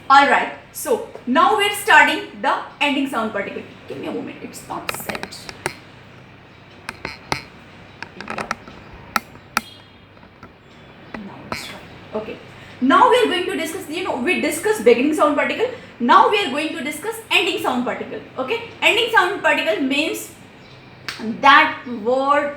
All right. So now we're starting the ending sound particle. Give me a moment. It's not set. Now it's right. Okay. Now we are going to discuss. We discussed beginning sound particle. Now we are going to discuss ending sound particle. Okay. Ending sound particle means that word.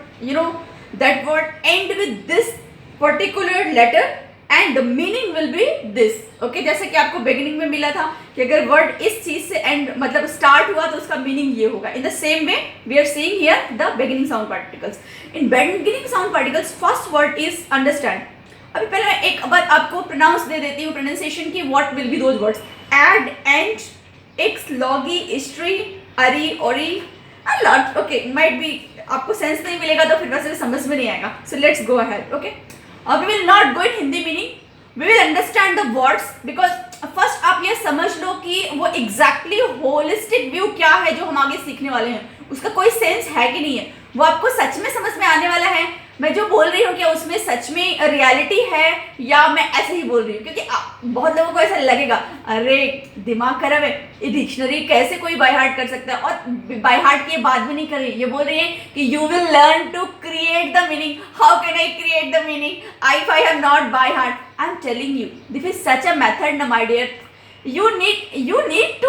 That word end with this particular letter and the meaning will be this. Okay, जैसे कि आपको beginning में मिला था कि अगर word इस चीज से एंड मतलब स्टार्ट हुआ तो उसका मीनिंग ये होगा. In the same way we are seeing here the beginning sound particles. In beginning sound particles first word is understand. अभी पहले मैं एक बार आपको प्रोनाउंस दे देती हूँ, प्रोनाउंसिएशन की. What will be those words? Ed, and, ex, logy, stry, ary, ory, a lot. Okay, might be आपको sense नहीं मिलेगा तो फिर वैसे समझ में नहीं आएगा. So let's go ahead. Okay, we will not go in Hindi meaning. We will understand the words because first आप ये समझ लो कि वो exactly holistic view क्या है जो हम आगे सीखने वाले हैं, उसका कोई सेंस है कि नहीं है, वो आपको सच में समझ में आने वाला है. मैं जो बोल रही हूँ क्या उसमें सच में रियलिटी है या मैं ऐसे ही बोल रही हूँ? क्योंकि बहुत लोगों को ऐसा लगेगा अरे दिमाग खराब है, ये डिक्शनरी कैसे कोई बाय हार्ट कर सकता है. और बाय हार्ट की बात भी नहीं कर रही, ये बोल रही है कि you will learn to create the meaning. How can I create the meaning if I have not by heart? I am telling you this is such a method ना my dear. you need to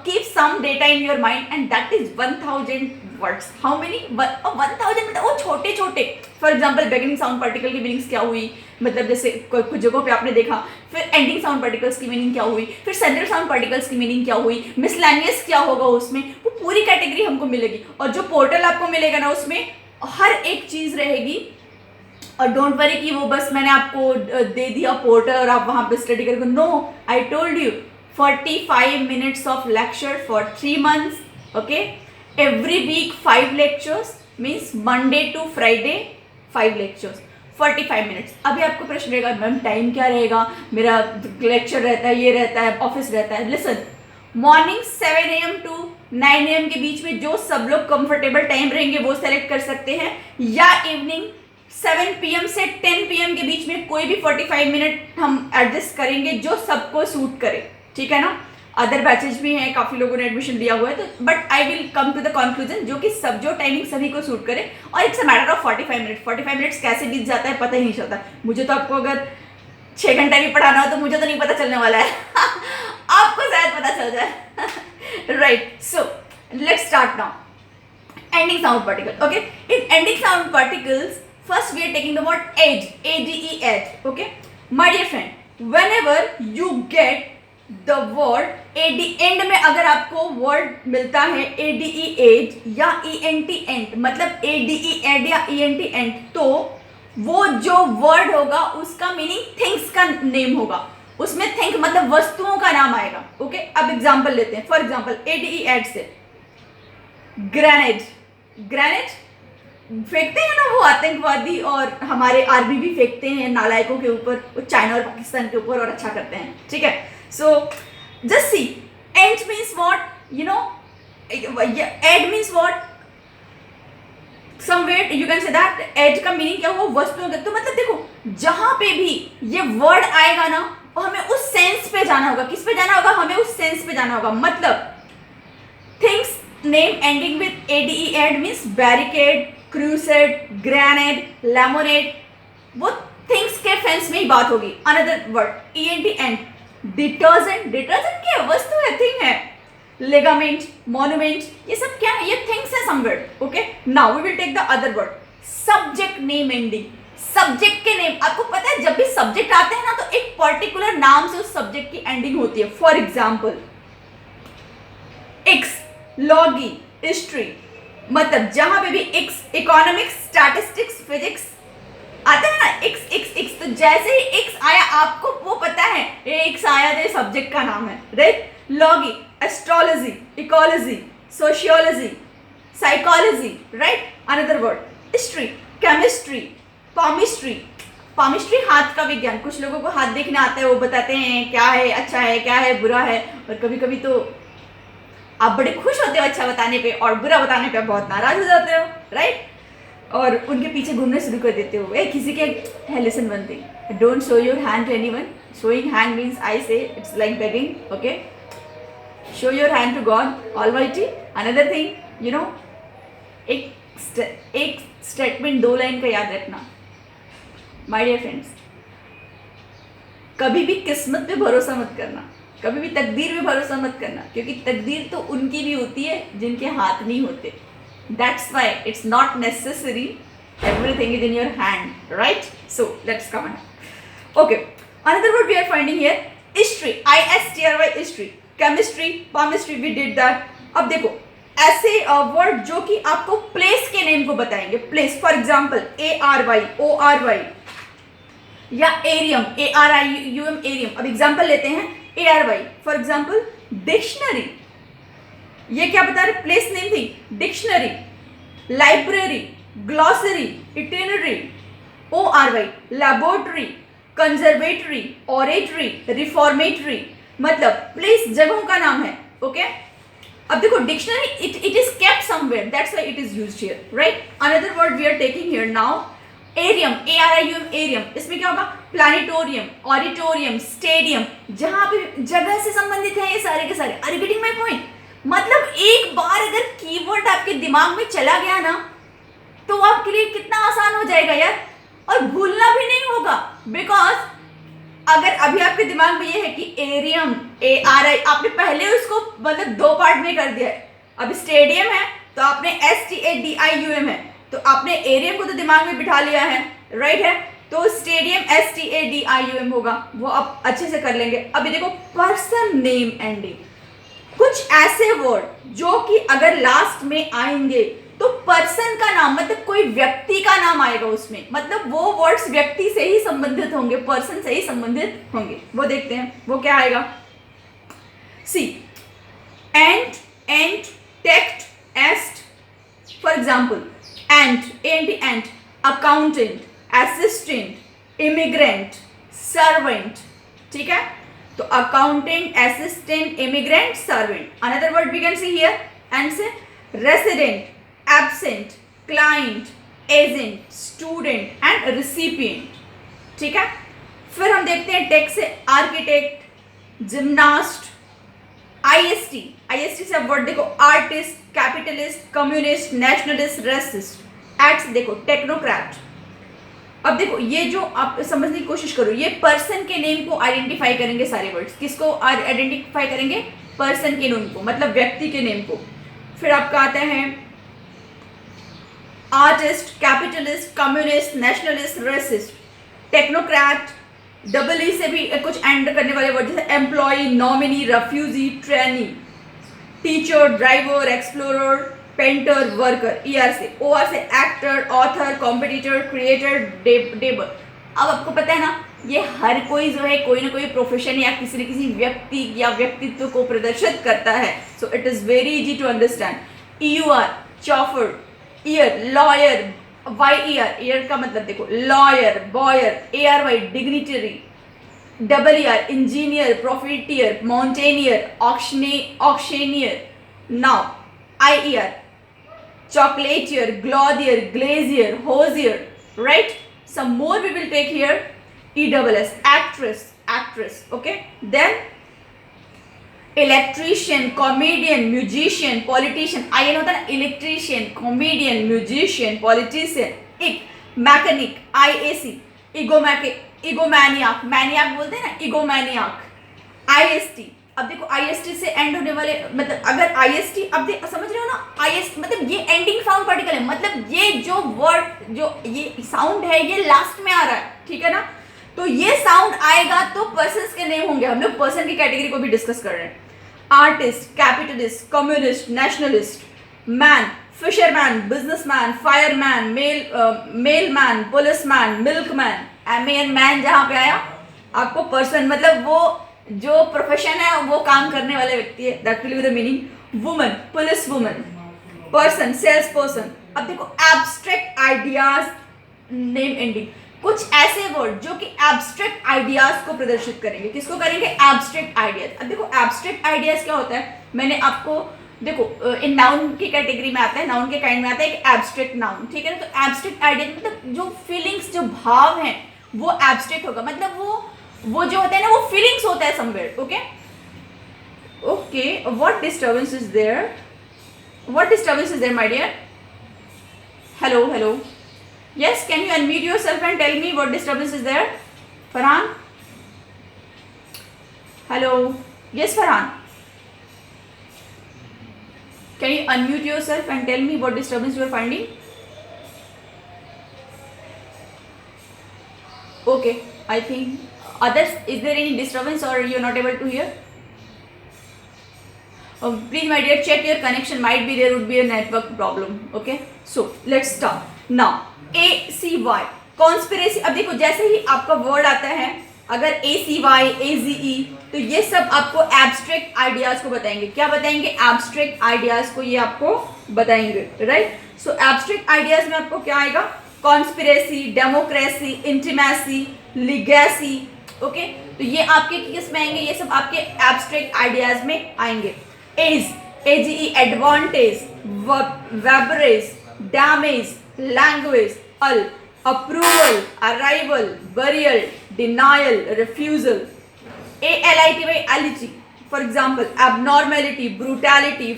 keep some data in your mind and that is 1000 words. how many? 1000 मतलब वो छोटे छोटे. For example beginning sound particle की meanings क्या हुई, मतलब जैसे कुछ जगहों पे आपने देखा. फिर एंडिंग साउंड पार्टिकल्स की मीनिंग क्या हुई, फिर सेंट्रल साउंड पार्टिकल्स की मीनिंग क्या हुई, मिसलैनियस क्या होगा उसमें, वो पूरी कैटेगरी हमको मिलेगी. और जो पोर्टल आपको मिलेगा ना उसमें हर एक चीज़ रहेगी. और डोंट वरी कि वो बस मैंने आपको दे दिया पोर्टल और आप वहाँ पे स्टडी करोगे. No, I told you 45 minutes of lecture for 3 months. Okay, every week 5 lectures means Monday to Friday 5 lectures 45 minutes. अभी आपको प्रश्न रहेगा मैम टाइम क्या रहेगा, मेरा लेक्चर रहता है, ये रहता है, ऑफिस रहता है. Listen, morning 7 AM to 9 AM के बीच में जो सब लोग कंफर्टेबल टाइम रहेंगे वो सेलेक्ट कर सकते हैं, या इवनिंग 7 PM से 10 PM के बीच में कोई भी 45 मिनट हम एडजस्ट करेंगे जो सबको सूट करे. ठीक है ना. अदर बैचेज भी हैं, काफ़ी लोगों ने एडमिशन लिया हुआ है, तो but I will come to the conclusion जो कि सब जो टाइमिंग सभी को सूट करे. और it's a matter of 45 minute. 45 minutes कैसे बीत जाता है पता ही नहीं चलता. मुझे तो आपको अगर 6 घंटा भी पढ़ाना हो तो मुझे तो नहीं पता चलने वाला है आपको शायद पता चल जाए. Right, so let's start now. Ending sound particle. Okay, in ending sound particles first we are taking the word as, ADE, as. Okay my dear friend, whenever you get the word AD, and में अगर आपको word मिलता है ADE, add, या ENT, एंट, मतलब ADE, add या ENT, एंट, तो वो जो वर्ड होगा उसका मीनिंग थिंग्स का नेम होगा. उसमें थिंक मतलब वस्तुओं का नाम आएगा. ओके, अब एग्जांपल लेते हैं. फॉर एग्जांपल ADE, एड से ग्रेनेड. ग्रेनेड फेंकते हैं ना वो आतंकवादी, और हमारे आर्मी भी फेंकते हैं नालायकों के ऊपर, वो चाइना और पाकिस्तान के ऊपर, और अच्छा करते हैं. ठीक है. So just see, ant means what? Ed means what? Somewhere you can say that ed का मीनिंग क्या हुआ? वस्तुओं का. तो मतलब देखो जहां पे भी ये वर्ड आएगा ना हमें उस सेंस पे जाना होगा. किस पे जाना होगा? हमें उस सेंस पे जाना होगा. मतलब things name ending with ADE, ade means barricade, crusade, grenade, lemonade, वो थिंग्स के फेंस में ही बात होगी. Another word ENT, end. Detergent, detergent क्या है? वस्तु है, थिंग है. लेगामेंट, मॉन्यूमेंट, ये सब क्या है? ये थिंग्स है somewhere. Okay, now we will take the other word subject name ending. Subject के नेम, आपको पता है जब भी सब्जेक्ट आते हैं ना तो एक पर्टिकुलर नाम से उस सब्जेक्ट की एंडिंग होती है. For example x, Loggy, history, मतलब जहां पे भी एक्स, इकोनॉमिक्स, स्टैटिस्टिक्स, फिजिक्स आता है ना, एक्स एक्स एक्स, तो जैसे ही एक्स आया आपको वो पता है एक्स आया तो सब्जेक्ट का नाम है. Right. Logy, astrology, ecology, sociology, psychology. Right. Another word history, chemistry, palmistry. Palmistry हाथ का विज्ञान. कुछ लोगों को हाथ देखने आता है, वो बताते हैं क्या है, अच्छा है, क्या है, बुरा है. और कभी कभी तो आप बड़े खुश होते हो अच्छा बताने पे, और बुरा बताने पे बहुत नाराज हो जाते हो. राइट. और उनके पीछे घूमने शुरू कर देते हो. किसी के है, listen one thing, don't show your hand to anyone. Showing hand means I say it's like begging. Okay, show your hand to God Almighty. Another thing, you know, एक स्टेटमेंट 2 लाइन का याद रखना माय डियर फ्रेंड्स, कभी भी किस्मत पे भरोसा मत करना, कभी भी तकदीर पे भरोसा मत करना, क्योंकि तकदीर तो उनकी भी होती है जिनके हाथ नहीं होते. That's why it's not necessary everything is in your hand, right? So let's come on. Okay, another word we are finding here, history. ISTRY, history. Chemistry, palmistry, we did that. अब देखो ऐसे वर्ड जो कि आपको place के name को बताएंगे. Place, for example ARY, ORY या एरियम, ARIUM, एरियम. अब एग्जाम्पल लेते हैं ARY. For example dictionary. ये क्या बता रहे? प्लेस नेम थी. Dictionary, library, glossary, itinerary. ORY laboratory, conservatory, oratory, reformatory. मतलब प्लेस जगहों का नाम है. ओके, अब देखो dictionary it is kept somewhere, that's why it is used here, right? Another word we are taking here now, arium, ARIUM, arium. इसमें क्या होगा? Planetarium, auditorium, stadium. जहां पे जगह से संबंधित है ये सारे के सारे. Are you getting my point? मतलब एक बार अगर कीवर्ड आपके दिमाग में चला गया ना, तो आपके लिए कितना आसान हो जाएगा यार, और भूलना भी नहीं होगा. बिकॉज अगर अभी आपके दिमाग में ये है कि एरियम, ARI, आपने पहले उसको मतलब 2 पार्ट में कर दिया है. अब स्टेडियम है तो आपने STADIUM है, तो आपने एरियम को तो दिमाग में बिठा लिया है, राइट है? तो स्टेडियम STADIUM होगा, वो आप अच्छे से कर लेंगे. अभी देखो पर्सन नेम एंडिंग, कुछ ऐसे वर्ड जो कि अगर लास्ट में आएंगे तो पर्सन का नाम, मतलब कोई व्यक्ति का नाम आएगा उसमें, मतलब वो वर्ड्स व्यक्ति से ही संबंधित होंगे, पर्सन से ही संबंधित होंगे. वो देखते हैं वो क्या आएगा. See, ant, ant, tect, est. For example ant, ant, accountant, assistant, immigrant, servant. ठीक है, तो accountant, assistant, immigrant, servant. Another word we can see here, and say resident, absent, client, agent, student and recipient. ठीक है, फिर हम देखते हैं take से आर्किटेक्ट, जिम्नास्ट. IST से अब वर्ड देखो, artist, capitalist, communist, nationalist, racist. At देखो टेक्नोक्रेट. अब देखो ये जो आप समझने की कोशिश करो, ये पर्सन के नेम को आइडेंटिफाई करेंगे सारे वर्ड्स. किसको आइडेंटिफाई करेंगे? पर्सन के नेम को, मतलब व्यक्ति के नेम को. फिर आपका आता है artist, capitalist, communist, nationalist, racist. Technocrat, double E से भी कुछ एंड करने वाले वर्ड जैसे employ, nominee, refugee, trainee. Teacher, driver, explorer, painter, worker. ER से, OR से actor, author, competitor, creator, debtor. अब आपको पता है ना, ये हर कोई जो है कोई ना कोई प्रोफेशन या किसी न किसी व्यक्ति या व्यक्तित्व को प्रदर्शित करता है. So it is very easy to understand. EUR, chauffeur, year, lawyer, YER का मतलब देखो lawyer, bowyer. ARY dignitary. ER engineer, profiteer, mountaineer, auctioneer. Now IER chocolatier, glothier, glazier, hosier, right? Some more we will take here. ESS, actress, okay? Then electrician, comedian, musician, politician. IN होता है ना, electrician, comedian, musician, politician. mechanic, IAC, egomaniac, maniac बोलते हैं ना, egomaniac. IST. अब देखो IST से and होने वाले, मतलब अगर IST, अब समझ रहे हो ना, IST मतलब ये एंडिंग साउंड पार्टिकल है, मतलब ये जो वर्ड, जो ये साउंड है ये लास्ट में आ रहा है. ठीक है ना, तो ये साउंड आएगा तो पर्सन्स के नेम होंगे. हम लोग पर्सन की कैटेगरी को भी डिस्कस कर रहे हैं. Artist, capitalist, communist, nationalist. Man, fisherman, businessman, fireman, Mailman, policeman, milkman. Man जहाँ पे आया आपको पर्सन, मतलब वो जो प्रोफेशन है वो काम करने वाले व्यक्ति है, that will be the meaning. Woman, police woman. Person, sales person. अब देखो एब्स्ट्रैक्ट आइडियाज, नेम एंडिंग. कुछ ऐसे वर्ड जो कि एब्स्ट्रैक्ट आइडियाज को प्रदर्शित करेंगे. किसको करेंगे? Abstract ideas. अब देखो एब्स्ट्रैक्ट आइडियाज क्या होता है, मैंने आपको देखो इन नाउन की कैटेगरी में आता है, नाउन के काइंड में आता है एक एब्स्ट्रैक्ट नाउन. ठीक है ना, तो एब्स्ट्रैक्ट आइडियाज मतलब जो फीलिंग्स, जो भाव हैं वो एब्स्ट्रैक्ट होगा, मतलब वो वो जो होता है ना वो फीलिंग्स होता है somewhere. Okay okay, what disturbance is there, what disturbance is there my dear. Hello hello, yes, can you unmute yourself and tell me what disturbance is there? Farhan, hello, yes Farhan, can you unmute yourself and tell me what disturbance you are finding? Okay, I think others, is there any disturbance or you are not able to hear? Please my dear, check your connection, might be there would be a network problem. Okay, so let's start now. ACY conspiracy. अब देखो जैसे ही आपका word आता है, अगर ACY AZE, तो ये सब आपको एब्स्ट्रैक्ट आइडियाज को बताएंगे. क्या बताएंगे? एब्स्ट्रैक्ट आइडियाज को ये आपको बताएंगे, राइट. सो एब्स्ट्रैक्ट आइडियाज में आपको क्या आएगा? Conspiracy, democracy, intimacy, legacy. Okay, तो ये आपके किस में आएंगे? ये सब आपके एब्स्ट्रैक्ट आइडियाज में आएंगे. Age, AGE advantage, beverage, damage, language, al, approval, arrival, burial, denial, refusal. ALITY, for example abnormality, brutality,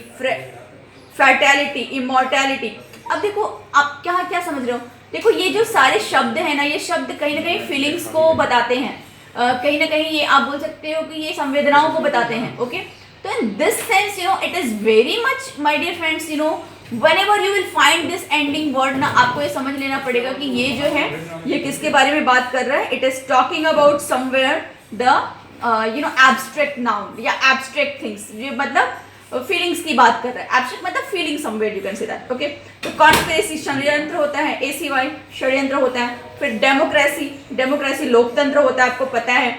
fatality, immortality. अब देखो आप क्या क्या समझ रहे हो. देखो ये जो सारे शब्द हैं ना, ये शब्द कहीं ना कहीं फीलिंग्स को बताते हैं. कहीं ना कहीं ये आप बोल सकते हो कि ये संवेदनाओं को बताते हैं. ओके, तो in this sense it is very much my dear friends, whenever you will find this ending word ना, आपको ये समझ लेना पड़ेगा कि ये जो है ये किसके बारे में बात कर रहा है. It is talking about somewhere the abstract noun या एब्स्ट्रैक्ट थिंग्स. ये मतलब फीलिंग्स की बात कर रहा है. एब्स्ट्रैक्ट मतलब feeling somewhere, you can say that. Okay, तो कॉन्स्पिरेसी षड्यंत्र होता है, ACY षड्यंत्र होता है. फिर डेमोक्रेसी लोकतंत्र होता है, आपको पता है.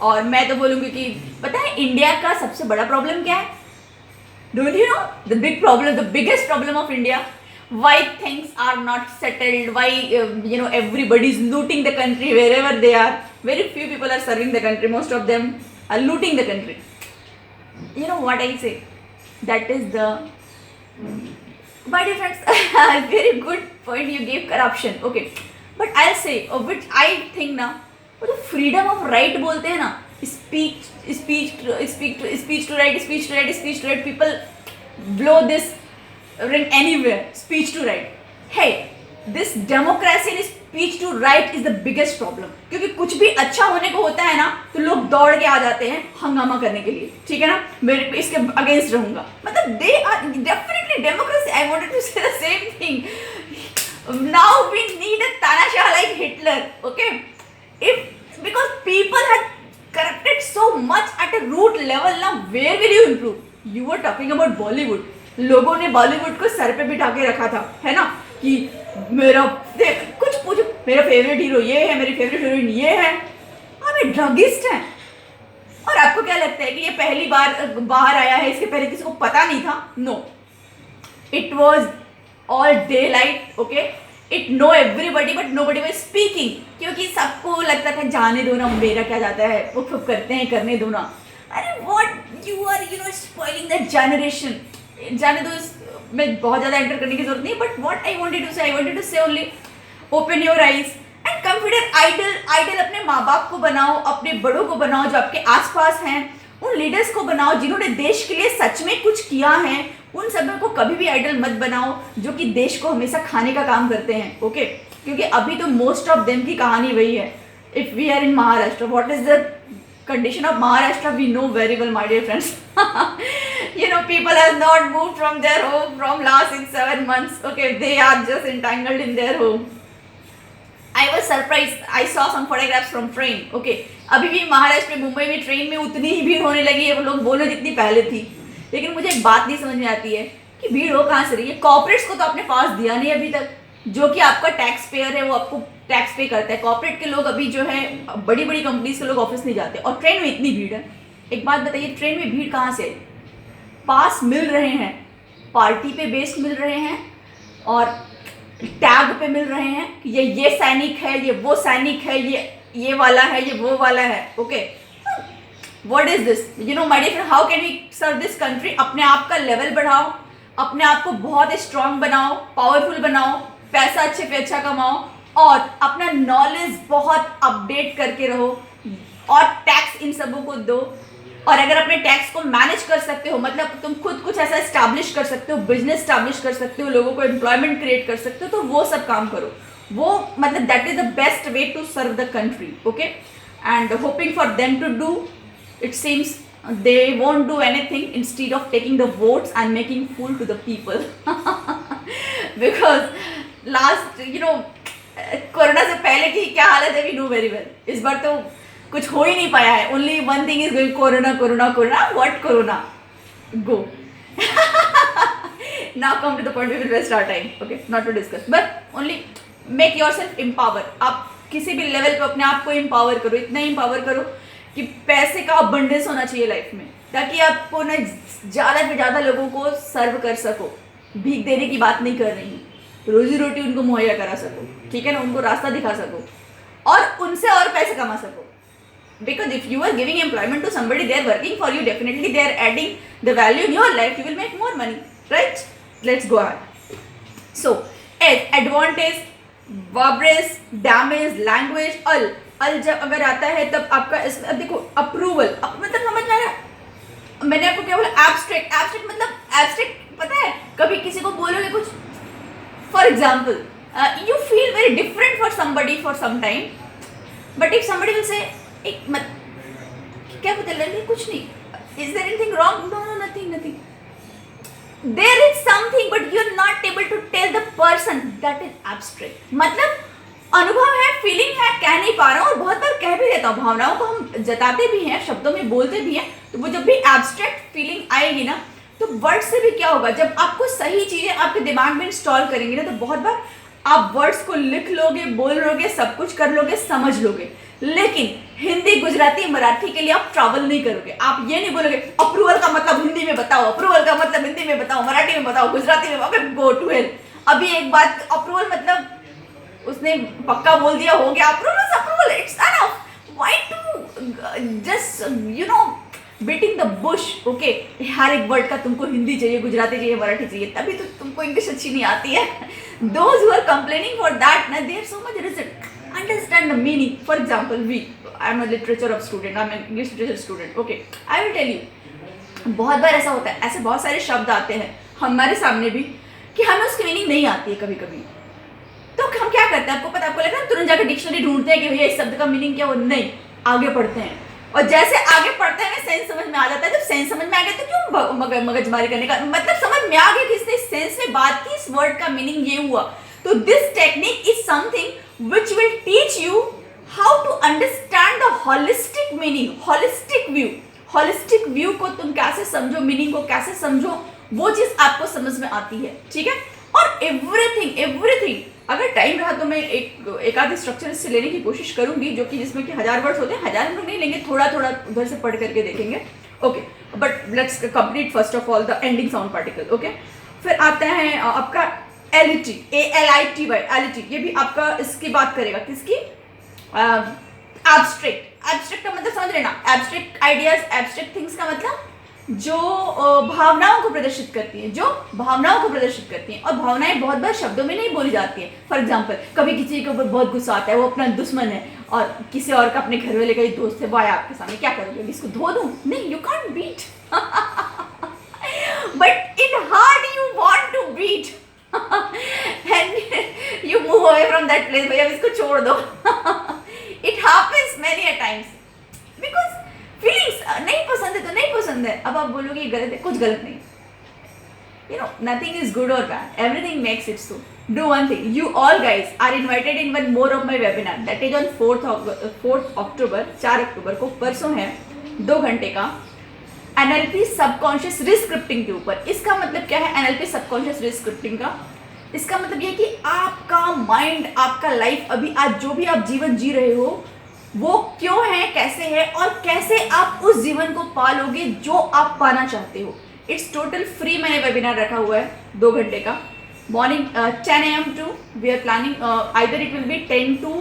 और मैं तो बोलूँगी कि पता है इंडिया का सबसे बड़ा प्रॉब्लम क्या है? Don't you know the big problem, the biggest problem of India? Why things are not settled? Why everybody is looting the country wherever they are. Very few people are serving the country. Most of them are looting the country. You know what I say? That is the, my dear friends, very good point you gave, corruption. Okay, but I'll say which I think now, वो जो freedom of right बोलते हैं ना, speech to right, people blow this ring anywhere, speech to right. Hey, this democracy and speech to right is the biggest problem. क्योंकि कुछ भी अच्छा होने को होता है ना, तो लोग दौड़ के आ जाते हैं हंगामा करने के लिए. ठीक है ना, मेरे इसके अगेंस्ट रहूंगा. मतलब they are definitely democracy. I wanted to say the same thing. Now we need a Tanashah like Hitler. Okay, because people had corrupted so much at a root level. Now where will you improve? You were talking about Bollywood. लोगों ने बॉलीवुड को sir पे बिठा के रखा था, है ना, कि मेरा कुछ पूछो, मेरा फेवरेट हीरो ये है, मेरी फेवरेट हीरोइन ये है. हमें ड्रगिस्ट हैं. और आपको क्या लगता है कि ये पहली बार बाहर आया है, इसके पहले किसी को पता नहीं था? No, it was all day light. Okay, it know everybody but nobody was speaking. क्योंकि सबको लगता था जाने दो ना, मेरा क्या जाता है, वो खूब करते हैं, करने दो ना. अरे what you are spoiling that generation. जाने दो, इसमें बहुत ज़्यादा एंटर करने की जरूरत नहीं. But what I wanted to say only, open your eyes and consider idol अपने माँ बाप को बनाओ, अपने बड़ों को बनाओ जो आपके आसपास हैं. उन लीडर्स को बनाओ जिन्होंने देश के लिए सच में कुछ किया है. उन सब को कभी भी आइडल मत बनाओ जो कि देश को हमेशा खाने का काम करते हैं. ओके, क्योंकि अभी तो मोस्ट ऑफ देम की कहानी वही है. If we are in Maharashtra, what is the condition of Maharashtra we know very well, my dear friends. People have not moved from their home from last 6-7 months. Okay, they are just entangled in their home. I was surprised. I saw some photographs from train. Okay, अभी भी महाराष्ट्र में, मुंबई में train में उतनी ही भीड़ होने लगी है, वो लोग बोलो जितनी पहले थी. लेकिन मुझे एक बात नहीं समझ में आती है कि भीड़ हो कहाँ से रही है. कॉर्पोरेट्स को तो आपने पास दिया नहीं अभी तक. जो कि आपका टैक्स पेयर है वो आपको टैक्स पे करता है. कॉर्पोरेट के लोग अभी जो है, बड़ी बड़ी कंपनीज के लोग ऑफिस नहीं जाते, और ट्रेन में इतनी भीड़ है. एक बात बताइए, ट्रेन में भीड़ कहाँ से? पास मिल रहे हैं, पार्टी पे बेस्ड मिल रहे हैं, और टैग पे मिल रहे हैं कि ये सैनिक है, ये वो सैनिक है, ये वाला है, ये वो वाला है. Okay, what is this? My dear friend, how can we serve this country? अपने आप का लेवल बढ़ाओ, अपने आप को बहुत स्ट्रांग बनाओ, पावरफुल बनाओ, पैसा अच्छे पे अच्छा कमाओ, और अपना नॉलेज बहुत अपडेट करके रहो. और टैक्स इन सबों को दो। और अगर अपने टैक्स को मैनेज कर सकते हो, मतलब तुम खुद कुछ ऐसा स्टैब्लिश कर सकते हो, बिजनेस स्टैब्लिश कर सकते हो, लोगों को एम्प्लॉयमेंट क्रिएट कर सकते हो, तो वो सब काम करो। वो मतलब that is the best way to serve the country, okay. And hoping for them to do, it seems they won't do anything instead of taking the votes and making fool to the people because last corona से पहले की क्या हालत है, we know very well. इस बार तो कुछ हो ही नहीं पाया है। Only one thing is going, corona corona corona, what corona, go now come to the point, we will waste our time, okay, not to discuss, but only make yourself empower. आप किसी भी लेवल पे अपने आप को empower करो, इतना empower करो कि पैसे का अबंडेंस होना चाहिए लाइफ में, ताकि आपको ना ज़्यादा से ज़्यादा लोगों को सर्व कर सको। भीख देने की बात नहीं कर रही हूँ, रोजी रोटी उनको मुहैया करा सको, ठीक है ना, उनको रास्ता दिखा सको और उनसे और पैसे कमा सको। Because if you are giving employment to somebody, they are working for you, definitely they are adding the value in your life, you will make more money, right. Let's go ahead. So advantage, beverage, damage, language, al जब अगर आता है तब आपका इसमें, अब देखो approval, मतलब समझ में आ रहा है मैंने आपको क्या बोला, एब्स्ट्रैक्ट। एब्स्ट्रैक्ट मतलब एब्स्ट्रैक्ट, पता है कभी किसी को बोलोगे कुछ, for example you feel very different for somebody for some time, but if somebody will say एक मत क्या पता लगे कुछ नहीं, is there anything wrong, no no nothing nothing, there is something but you are not able to tell the person, that is abstract। मतलब अनुभव है, फीलिंग है, कह नहीं पा रहा हूँ, और बहुत बार कह भी देता हूँ, भावनाओं को हम जताते भी हैं, शब्दों में बोलते भी हैं, तो वो जब भी एब्स्ट्रैक्ट फीलिंग आएगी ना, तो वर्ड से भी क्या होगा, जब आपको सही चीजें आपके दिमाग में इंस्टॉल करेंगे ना, तो बहुत बार आप वर्ड्स को लिख लोगे, बोल लोगे, सब कुछ कर लोगे, समझ लोगे, लेकिन हिंदी, गुजराती, मराठी के लिए आप ट्रैवल नहीं करोगे। आप ये नहीं बोलोगे अप्रूवल का मतलब हिंदी में बताओ, अप्रूवल का मतलब हिंदी में बताओ, मराठी में बताओ, गुजराती में बताओ, गो टू हेल। अभी एक बात, अप्रूवल मतलब उसने पक्का बोल दिया, हो गया approval, approval, it's enough. Why to just beating the bush, okay. हर एक वर्ड का तुमको हिंदी चाहिए, गुजराती चाहिए, मराठी चाहिए, तभी तो तुमको इंग्लिश अच्छी नहीं आती है। Those who are complaining for that, ना there so much result, understand the meaning। For example, I am a literature of student, I am an English literature student, okay, I will tell you, बहुत बार ऐसा होता है, ऐसे बहुत सारे शब्द आते हैं हमारे सामने भी कि हमें उसकी मीनिंग नहीं आती है कभी कभी, तो हम क्या करते हैं, आपको पता, आपको लगता है तुरंत जाकर डिक्शनरी ढूंढते हैं कि भैया इस शब्द का मीनिंग क्या, वो नहीं, आगे पढ़ते हैं, और जैसे आगे पढ़ते हैं सेंस समझ में आ जाता है। जब सेंस समझ में आ गया तो क्यों मगजमारी करने का, मतलब समझ में आ गया कि इसने सेंस में बात की, इस वर्ड का मीनिंग ये हुआ। तो this technique is something which will teach you how to understand the holistic meaning, holistic view। holistic view को तुम कैसे समझो, मीनिंग को कैसे समझो, वो चीज आपको समझ में आती है, ठीक है। और एवरीथिंग अगर टाइम रहा तो मैं एक आधे स्ट्रक्चर इससे लेने की कोशिश करूंगी, जो कि जिसमें कि 1000 वर्ड्स होते हैं, 1000 हम लोग नहीं लेंगे, थोड़ा थोड़ा उधर से पढ़ करके देखेंगे, okay. But let's complete first of all the ending sound particle, okay. फिर आता है आपका एलिटी, ALITY, एलिटी, ये भी आपका इसकी बात करेगा, किसकी, एब्स्ट्रैक्ट। एब्स्ट्रैक्ट का मतलब समझ लेना, एब्स्ट्रैक्ट आइडियाज, एब्स्ट्रैक्ट थिंग्स का मतलब जो भावनाओं को प्रदर्शित करती हैं, जो भावनाओं को प्रदर्शित करती हैं, और भावनाएं बहुत बार शब्दों में नहीं बोली जाती हैं। फॉर एग्जाम्पल, कभी किसी के ऊपर बहुत गुस्सा आता है, वो अपना दुश्मन है, और किसी और का, अपने घर वाले का ही दोस्त है, वो आया आपके सामने, क्या करोगे, इसको धो दूं, नहीं, you can't beat, but in heart you want to beat and you move away from that place, भैया इसको छोड़ दो। It happens many a times because feelings नहीं पसंद है तो नहीं पसंद है। अब आप बोलोगे गलत है, कुछ गलत नहीं, you know, nothing is good or bad, everything makes it so। Do one thing, you all guys are invited in one more of my webinar, that is on 4th October, 4 अक्टूबर को, परसों है, 2 घंटे का NLP सबकॉन्शियस रिस्क्रिप्टिंग के ऊपर। इसका मतलब क्या है NLP सबकॉन्शियस रिस्क्रिप्टिंग का? इसका मतलब ये कि आपका माइंड, आपका लाइफ, अभी आज जो भी आप जीवन जी रहे हो, वो क्यों है, कैसे है, और कैसे आप उस जीवन को पालोगे जो आप पाना चाहते हो। इट्स टोटल फ्री, मैंने वेबिनार रखा हुआ है 2 घंटे का, morning 10 AM to, we are planning either it will be 10 to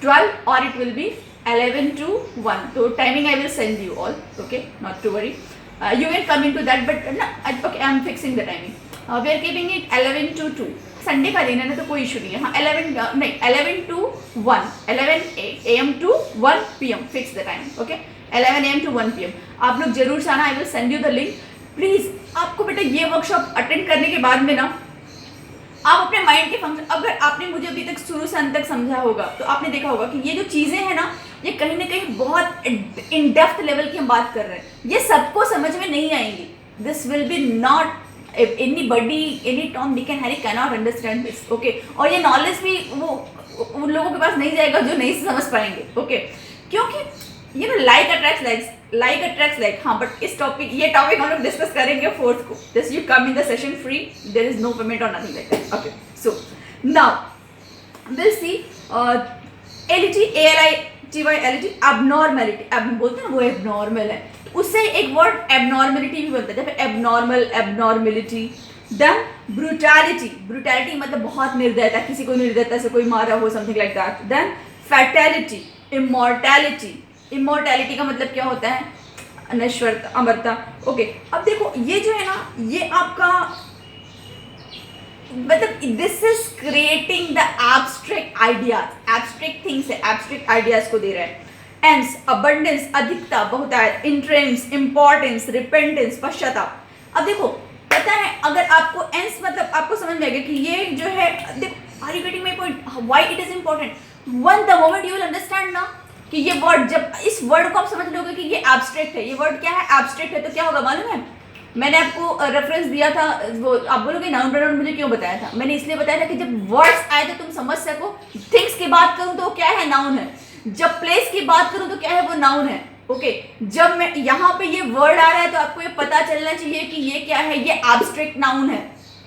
12 और it will be 11 to 1, so timing I will send you all, okay, not to worry, you can come into that, but no, okay, I am fixing the timing, we are keeping it 11 to 2, Sunday का दिन है ना, तो कोई issue नहीं है। हाँ 11 to 1, 11 AM to 1 PM, fix the time, okay 11 AM to 1 PM। आप लोग जरूर जाना, I will send you the link please. आपको बेटा ये वर्कशॉप अटेंड करने के बाद में ना आप अपने माइंड के फंक्शन, अगर आपने मुझे अभी तक शुरू से अंत तक समझा होगा तो आपने देखा होगा कि ये जो चीज़ें हैं ना, ये कहीं ना कहीं बहुत इन डेप्थ लेवल की हम बात कर रहे हैं, ये सबको समझ में नहीं आएंगी। This will be not anybody, any Tom, Dick and Harry cannot understand this, okay? और ये नॉलेज भी वो उन लोगों के पास नहीं जाएगा जो नहीं समझ पाएंगे, ओके? क्योंकि लाइक अट्रैक्ट्स लाइक। हाँ बट इस टॉपिक, ये टॉपिक हम लोग डिस्कस करेंगे 4th को। Just you come in the session free, there is no payment और nothing like that, okay? So now will see ality, ALITY, abnormality. अब बोलते हैं ना वो एबनॉर्मल है, उससे एक वर्ड एबनॉर्मलिटी भी बनता है, जैसे एबनॉर्मल, एबनॉर्मलिटी। देन ब्रूटैलिटी मतलब बहुत निर्दयता, किसी को निर्दयता से कोई मारा हो, something like that. Then fatality, immortality का मतलब क्या होता है? अनश्वरता, अमरता, ओके? अब देखो ये जो है ना, ये आपका मतलब this is creating the abstract ideas, abstract things है, एब्स्ट्रैक्ट आइडियाज को दे रहा है। एंस, अबंडेंस, अधिकता, बहुतायत, इंट्रेंस, इंपॉर्टेंस, रिपेंटेंस, पश्चाताप। अब देखो पता है, अगर आपको एंस मतलब आपको समझ में आ गया कि ये जो है, देखो are you getting my point, why it is important? One the moment you will understand ना कि ये वर्ड, जब इस वर्ड को आप समझ लोगे कि ये एब्स्ट्रैक्ट है, ये वर्ड क्या है? एब्स्ट्रैक्ट है, तो क्या होगा मालूम है? मैंने आपको रेफरेंस दिया था, वो आप बोलोगे नाउन प्रोनाउन मुझे क्यों बताया था? मैंने इसलिए बताया था कि जब वर्ड्स आए तो तुम समझ सको। थिंग्स की बात करूं तो क्या है? नाउन है। जब प्लेस की बात करूं तो क्या है? वो नाउन है, ओके? जब मैं यहाँ पे ये वर्ड आ रहा है तो आपको ये पता चलना चाहिए कि ये क्या है? ये एब्स्ट्रैक्ट नाउन है।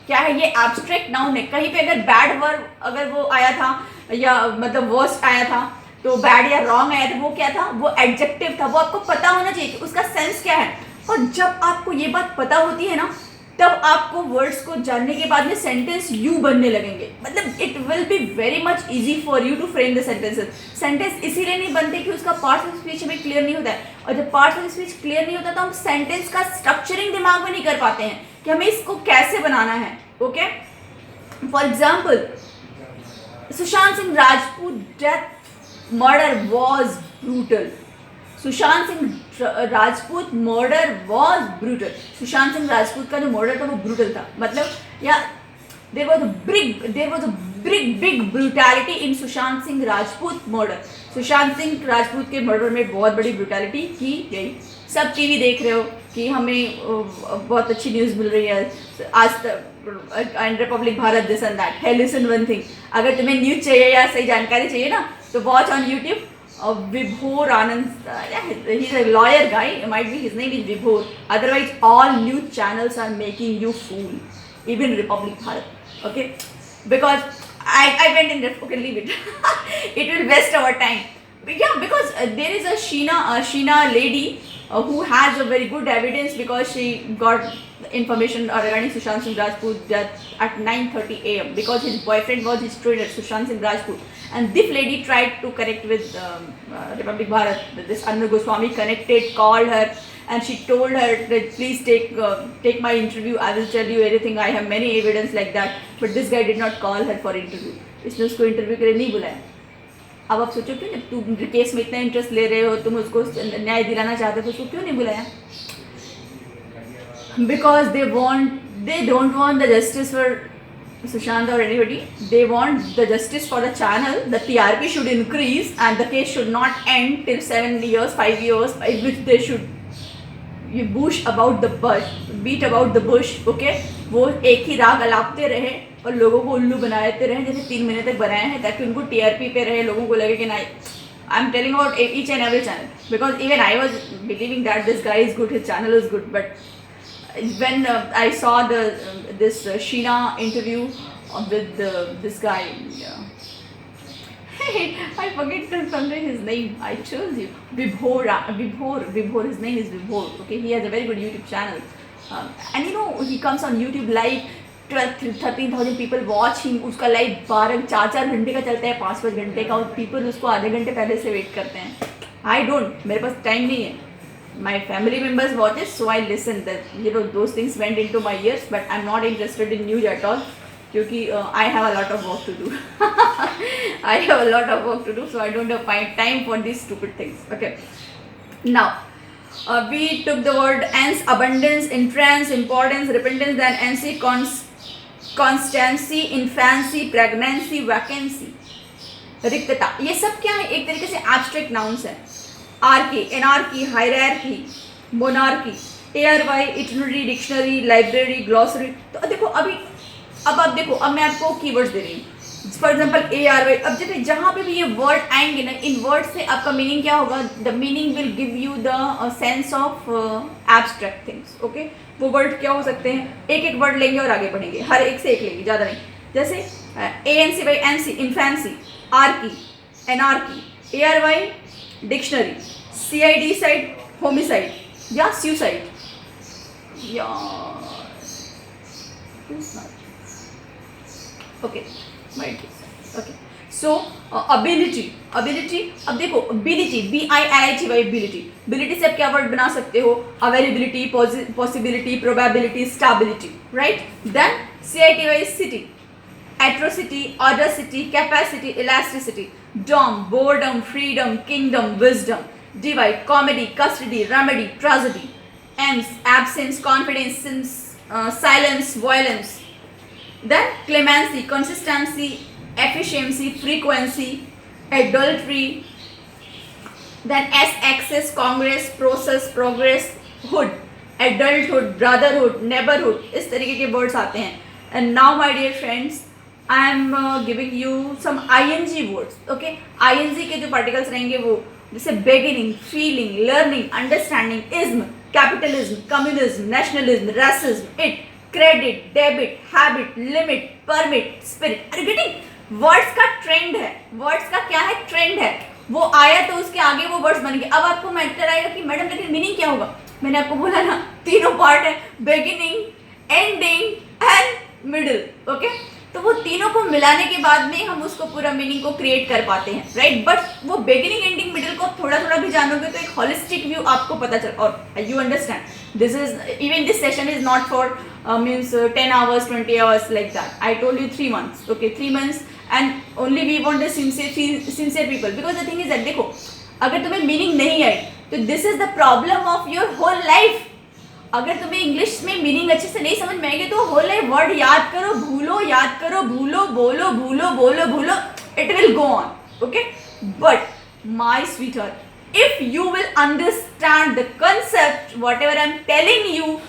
क्या है? ये एब्स्ट्रैक्ट नाउन है। कहीं पे अगर बैड वर्ड अगर वो आया था या मतलब वर्स्ट आया था, तो बैड या रॉन्ग आया था, वो क्या था? वो एडजेक्टिव था। वो आपको पता होना चाहिए कि उसका सेंस क्या है। और जब आपको ये बात पता होती है ना, तब आपको वर्ड्स को जानने के बाद में सेंटेंस यू बनने लगेंगे। मतलब it will be very much easy for you to frame the sentences. Sentence इसीलिए नहीं बनते कि उसका पार्ट्स ऑफ स्पीच हमें क्लियर नहीं होता है, और जब पार्ट्स ऑफ स्पीच क्लियर नहीं होता तो हम सेंटेंस का स्ट्रक्चरिंग दिमाग में नहीं कर पाते हैं कि हमें इसको कैसे बनाना है, okay? For example, Sushant Singh Rajput death murder was brutal. Sushant Singh Rajput murder was brutal. Sushant Singh Rajput का जो मर्डर था वो ब्रूटल था। मतलब या there was a big brutality in Sushant Singh Rajput murder. Sushant Singh Rajput के मर्डर में बहुत बड़ी ब्रूटैलिटी की गई। सब टीवी देख रहे हो कि हमें बहुत अच्छी न्यूज़ मिल रही है आज तक and Republic Bharat, this and that. है लिसन वन थिंग, अगर तुम्हें न्यूज़ चाहिए या सही जानकारी चाहिए ना, तो watch on YouTube Vibhor Anand, he's a lawyer guy, might be his name is Vibhor. Otherwise, all news channels are making you fool, even Republic Bharat, okay? Because I went in there, okay, leave it. It will waste our time. But yeah, because there is a Sheena lady who has a very good evidence because she got information regarding Sushant Singh Rajput death at 9:30 AM because his boyfriend was his trainer, Sushant Singh Rajput. And this lady tried to connect with Republic Bharat. This Arnab Goswami connected, called her, and she told her that please take my interview. I will tell you everything. I have many evidence like that. But this guy did not call her for interview. इसने उसको interview के लिए नहीं बुलाया। अब आप सोचो कि जब तुम केस में इतना इंटरेस्ट ले रहे हो, तुम उसको न्याय दिलाना चाहते हो, तो उसको क्यों नहीं बुलाया? Because they don't want the justice for Sushant or anybody. They want the justice for the channel. The TRP should increase and the case should not end till 7 years, 5 years, by which they should you bush about the bush, beat about the bush, okay? वो एक ही राग अलापते रहे और लोगों को उल्लू बनाते रहे, जैसे 3 महीने तक बनाए हैं, ताकि उनको TRP पे रहे, लोगों को लगे कि नहीं, I'm telling about each and every channel, because even I was believing that this guy is good, his channel is good, but when I saw this Sheena interview with this guy, I forget something his name. I told you, Vibhor. His name is Vibhor. Okay, he has a very good YouTube channel, and you know he comes on YouTube live. 12-13,000 people watch him. उसका live 4 घंटे का चलता है, 5 घंटे का, और people उसको आधे घंटे पहले से वेट करते हैं. I don't. मेरे पास टाइम नहीं है. My family members watch it, so I listen. That those things went into my ears, but I'm not interested in news at all. क्योंकि I have a lot of work to do I have a lot of work to do, so I don't have time for this stupid things. Okay, now we took the word ans, abundance, entrance, importance, repentance, then ansi, constancy, infancy, pregnancy, vacancy, रिक्तता. ये सब क्या है? एक तरीके से abstract nouns है. Archie, anarchy, hierarchy, monarchy, ARY, itinerary, dictionary, library, glossary. तो देखो अब आप देखो, अब मैं आपको कीवर्ड्स दे रही हूँ. For example ARY. अब जब जहाँ पे भी ये वर्ड आएंगे ना, इन वर्ड से आपका मीनिंग क्या होगा? The meaning will give you the sense of abstract things. Okay, वो वर्ड क्या हो सकते हैं? एक एक वर्ड लेंगे और आगे बढ़ेंगे, हर एक से एक लेंगे, ज़्यादा नहीं. जैसे ANC by NC, infancy, Archie, anarchy, ARY, dictionary, CID side, homicide या सुसाइड या ओके. ओके, सो अबिलिटी. अब देखो बिलिटी, BILITY, बिलिटी से आप क्या वर्ड बना सकते हो? Availability, possibility, probability, stability, right. Then CITY, city, atrocity, audacity, capacity, elasticity, dom, boredom, freedom, kingdom, wisdom. DY, comedy, custody, remedy, tragedy. Ence, absence, confidence, silence, violence. Then clemency, consistency, efficiency, frequency, adultery. Then S-axis, congress, process, progress, hood, adulthood, brotherhood, neighborhood. इस तरीके के words आते हैं. And now my dear friends, I am giving you some ING words. Okay, ING के जो particles रहेंगे वो जैसे beginning, feeling, learning, understanding, ism, capitalism, communism, nationalism, racism, it, credit, debit, habit, limit, permit, spirit. अरे getting? Words का trend है. Words का क्या है? ट्रेंड है. वो आया तो उसके आगे वो वर्ड्स बन गए. अब आपको मैटर आएगा कि मैडम लेकिन मीनिंग क्या होगा? मैंने आपको बोला ना, तीनों पार्ट है, beginning, ending and middle. Okay, तो वो तीनों को मिलाने के बाद में हम उसको पूरा मीनिंग को क्रिएट कर पाते हैं, राइट. बट वो बिगिनिंग, एंडिंग, मिडिल को थोड़ा थोड़ा भी जानोगे तो एक होलिस्टिक व्यू आपको पता चल. और you understand this is even this session is not for means 10 hours, 20 hours like that. I told you 3 months. Okay, 3 months, and only we want the sincere people, because the thing is that देखो, अगर तुम्हें meaning नहीं आई तो this is the problem of your whole life. अगर तुम्हें English में meaning अच्छे से नहीं समझ में आएगी तो होल लाइफ वर्ड याद करो, भूलो, याद करो, भूलो, बोलो, भूलो, बोलो, भूलो, it will go on. Okay, but my sweetheart, if you will understand the concept whatever I am telling you,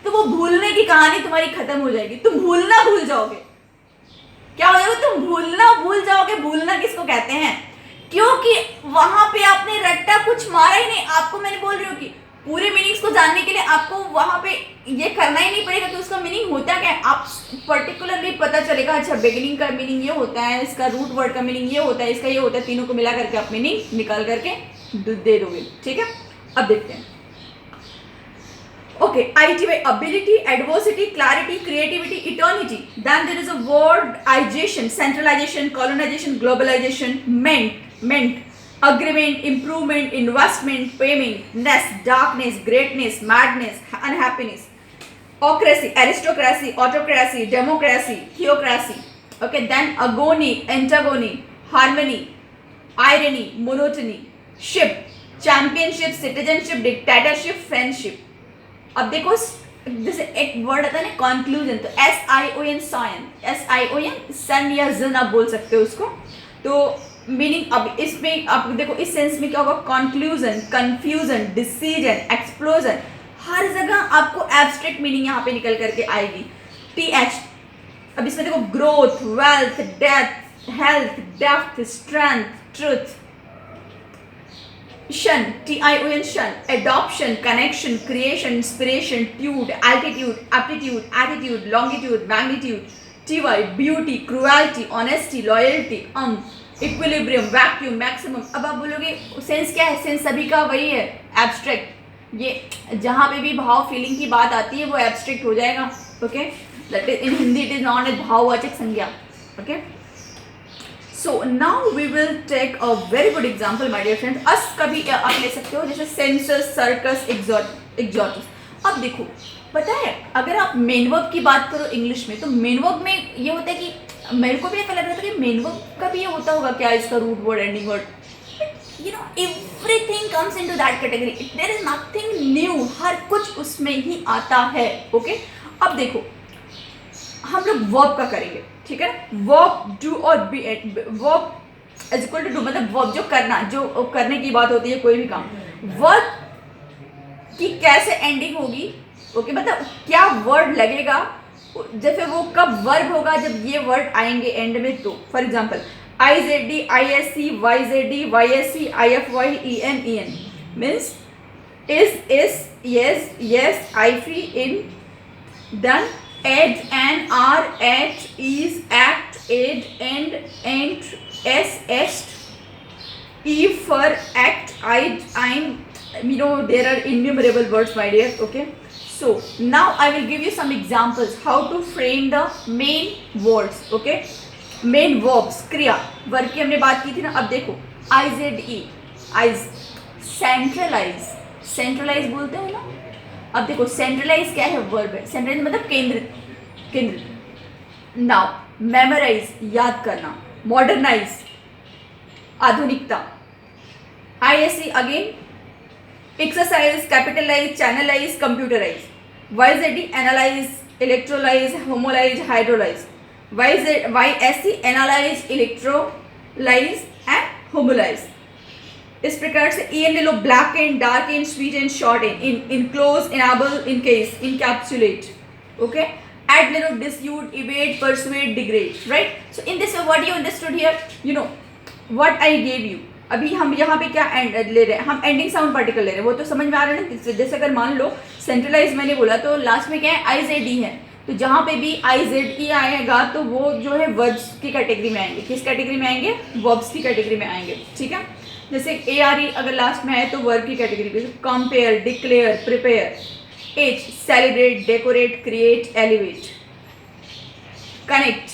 तो वो भूलने की कहानी तुम्हारी खत्म हो जाएगी. तुम भूलना भूल जाओगे. क्या हो जाएगा? तुम भूलना भूल जाओगे. भूलना किसको कहते हैं? क्योंकि वहां पे आपने रट्टा कुछ मारा ही नहीं. आपको मैंने बोल रही हूँ कि पूरे मीनिंग्स को जानने के लिए आपको वहां पे ये करना ही नहीं पड़ेगा कि उसका मीनिंग होता क्या है. आप पर्टिकुलरली पता चलेगा, अच्छा बिगिनिंग का मीनिंग ये होता है, इसका रूट वर्ड का मीनिंग ये होता है, इसका ये होता है. तीनों को मिला करके आप मीनिंग निकाल करके दे दोगे. ठीक है, अब देखते हैं. Okay, IT by ability, adversity, clarity, creativity, eternity. Then there is a wordization, centralization, colonization, globalization, meant, agreement, improvement, investment, payment, ness, darkness, greatness, madness, unhappiness, ocracy, aristocracy, autocracy, democracy, theocracy. Okay, then agony, antagony, harmony, irony, monotony, ship, championship, citizenship, dictatorship, friendship. अब देखो जैसे एक word आता है ना conclusion, तो SION, SION, सन या जन आप बोल सकते हो उसको. तो मीनिंग अब इसमें आप देखो इस सेंस में क्या होगा? Conclusion, confusion, decision, explosion. हर जगह आपको एब्स्ट्रैक्ट मीनिंग यहाँ पे निकल करके आएगी. TH. अब इसमें देखो growth, wealth, death, health, depth, strength, truth. शन, TION, शन, adoption, connection, creation, inspiration, tude, altitude, aptitude, attitude, longitude, magnitude. TY, beauty, cruelty, honesty, loyalty, equilibrium, vacuum, maximum. अब आप बोलोगे सेंस क्या है? सेंस सभी का वही है, एब्स्ट्रैक्ट. ये जहाँ पे भी भाव फीलिंग की बात आती है वो एब्स्ट्रैक्ट हो जाएगा. Okay, that is in Hindi it is known as भाववाचक संज्ञा. Okay, so now we will take a very good example my dear friends. अस कभी आप ले सकते हो, जैसे सेंसस, सर्कस, एग्जॉटिस. अब देखो पता है अगर आप मेन वर्ब की बात करो इंग्लिश में, तो मेन वर्ब में ये होता है कि मेरे को भी ऐसा लग रहा था कि मेन वर्ब का भी ये होता होगा क्या, इसका root word, ending word, you know everything comes into that category, there is nothing new, हर कुछ उसमें ही आता है। ओके अब देखो हम लोग वर्ब का करेंगे, ठीक है ना। वर्ब डू और be, verb is equal to do, मतलब वर्ब जो करना, जो करने की बात होती है कोई भी काम, वर्ब की कैसे एंडिंग होगी, ओके मतलब क्या वर्ड लगेगा, जैसे वो कब वर्ब होगा जब ये वर्ड आएंगे एंड में। तो for example IZD ISC YZD YSC IFY EN EN means is yes yes IFE in done ed and are at is act ed and ain't s est e for act I'm, you know there are innumerable words my dear. Okay, so now I will give you some examples how to frame the main words. Okay, main verbs, क्रिया verb की हमने बात की थी ना। अब देखो IZE eyes, centralise, centralise बोलते हैं ना। अब देखो सेंट्रलाइज क्या है, वर्ब है, सेंट्रलाइज मतलब केंद्रित, केंद्रित। नाउ मेमोराइज याद करना, मॉडर्नाइज आधुनिकता, ISE again exercise, capitalise, channelise, computerise, YZD analyse, electrolyse, homolyse, hydrolyse, YSC analyse, electrolyse and homolyse. इस प्रकार से EN ले लो, black en, dark en, sweet en, short en, enclose, enable, encase, encapsulate. Okay, ade ले लो, dissuade, evade, persuade, degrade, right. So in this what you understood here, you know what I gave you. अभी हम यहाँ पे क्या ले रहे हैं, हम एंडिंग साउंड पार्टिकल ले रहे हैं, वो तो समझ में आ रहा है ना। जैसे अगर मान लो सेंट्रलाइज मैंने बोला तो लास्ट में क्या है, IZD है, तो जहाँ पे भी IZE आएगा तो वो जो है वर्ब्स की कैटेगरी में आएंगे। किस कैटेगरी में आएंगे, वर्ब्स की कैटेगरी में आएंगे, ठीक है। जैसे ARE अगर लास्ट में आए तो वर्ब की कैटेगरी पे, compare, declare, prepare, H celebrate, decorate, create, elevate, connect,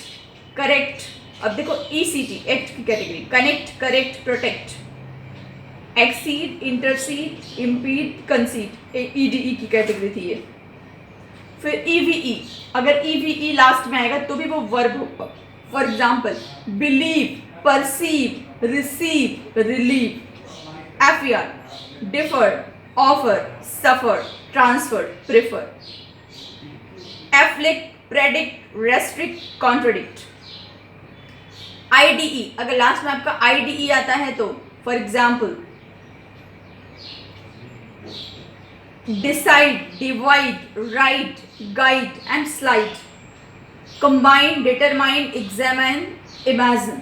correct. अब देखो ECT एक्ट की category, connect, correct, protect, exceed, intercede, impede, कंसीड, EDE की कैटेगरी थी ये। फिर EVE, अगर EVE लास्ट में आएगा तो भी वो वर्ब होगा। For example believe, perceive, receive, relieve, FER differ, offer, suffer, transfer, prefer, afflict, predict, restrict, contradict. IDE अगर लास्ट में आपका IDE आता है तो for example decide, divide, write, guide and slide, combine, determine, examine, imagine,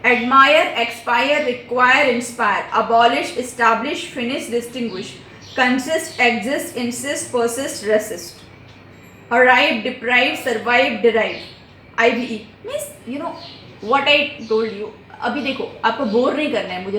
admire, expire, require, inspire, abolish, establish, finish, distinguish, consist, exist, insist, persist, resist, arrive, deprive, survive, derive. IBE means you know what I told you. अभी देखो आपको bore नहीं करना है मुझे